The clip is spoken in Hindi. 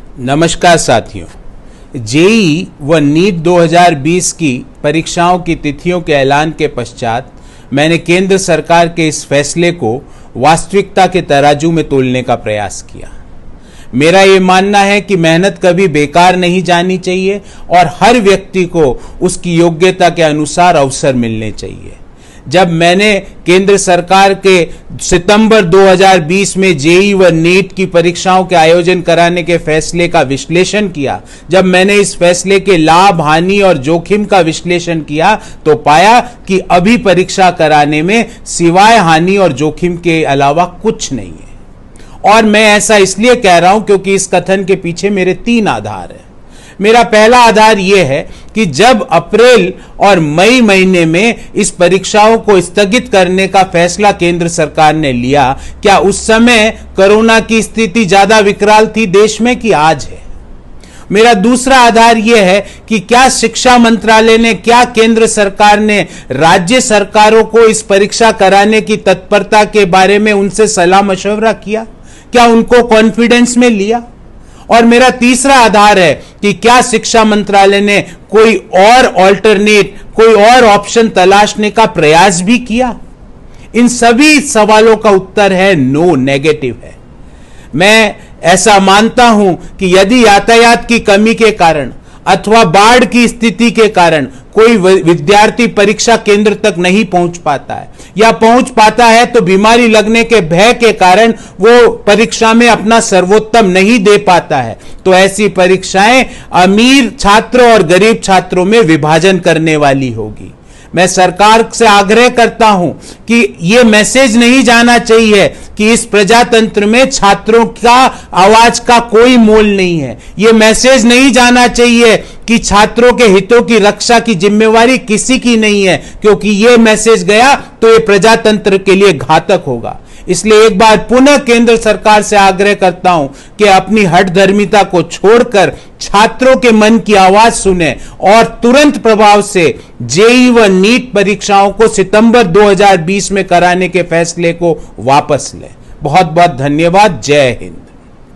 नमस्कार साथियों। जेईई व नीट 2020 की परीक्षाओं की तिथियों के ऐलान के पश्चात मैंने केंद्र सरकार के इस फैसले को वास्तविकता के तराजू में तोलने का प्रयास किया। मेरा ये मानना है कि मेहनत कभी बेकार नहीं जानी चाहिए और हर व्यक्ति को उसकी योग्यता के अनुसार अवसर मिलने चाहिए। जब मैंने केंद्र सरकार के सितंबर 2020 में जेईई व नीट की परीक्षाओं के आयोजन कराने के फैसले का विश्लेषण किया, जब मैंने इस फैसले के लाभ, हानि और जोखिम का विश्लेषण किया, तो पाया कि अभी परीक्षा कराने में सिवाय हानि और जोखिम के अलावा कुछ नहीं है। और मैं ऐसा इसलिए कह रहा हूं क्योंकि इस कथन के पीछे मेरे 3 आधार हैं। मेरा पहला आधार यह है कि जब अप्रैल और मई महीने में इस परीक्षाओं को स्थगित करने का फैसला केंद्र सरकार ने लिया, क्या उस समय कोरोना की स्थिति ज्यादा विकराल थी देश में कि आज है? मेरा दूसरा आधार यह है कि क्या शिक्षा मंत्रालय ने, क्या केंद्र सरकार ने राज्य सरकारों को इस परीक्षा कराने की तत्परता के बारे में उनसे सलाह मशवरा किया? क्या उनको कॉन्फिडेंस में लिया? और मेरा तीसरा आधार है कि क्या शिक्षा मंत्रालय ने कोई और ऑल्टरनेट, कोई और ऑप्शन तलाशने का प्रयास भी किया? इन सभी सवालों का उत्तर है नो, नेगेटिव है। मैं ऐसा मानता हूं कि यदि यातायात की कमी के कारण अथवा बाढ़ की स्थिति के कारण कोई विद्यार्थी परीक्षा केंद्र तक नहीं पहुंच पाता है या पहुंच पाता है तो बीमारी लगने के भय के कारण वो परीक्षा में अपना सर्वोत्तम नहीं दे पाता है, तो ऐसी परीक्षाएं अमीर छात्रों और गरीब छात्रों में विभाजन करने वाली होगी। मैं सरकार से आग्रह करता हूं कि यह मैसेज नहीं जाना चाहिए कि इस प्रजातंत्र में छात्रों का आवाज का कोई मोल नहीं है। यह मैसेज नहीं जाना चाहिए कि छात्रों के हितों की रक्षा की जिम्मेवारी किसी की नहीं है, क्योंकि यह मैसेज गया तो यह प्रजातंत्र के लिए घातक होगा। इसलिए एक बार पुनः केंद्र सरकार से आग्रह करता हूं कि अपनी हठधर्मिता को छोड़कर छात्रों के मन की आवाज सुने और तुरंत प्रभाव से जेईई व नीट परीक्षाओं को सितंबर 2020 में कराने के फैसले को वापस लें। बहुत बहुत धन्यवाद। जय हिंद।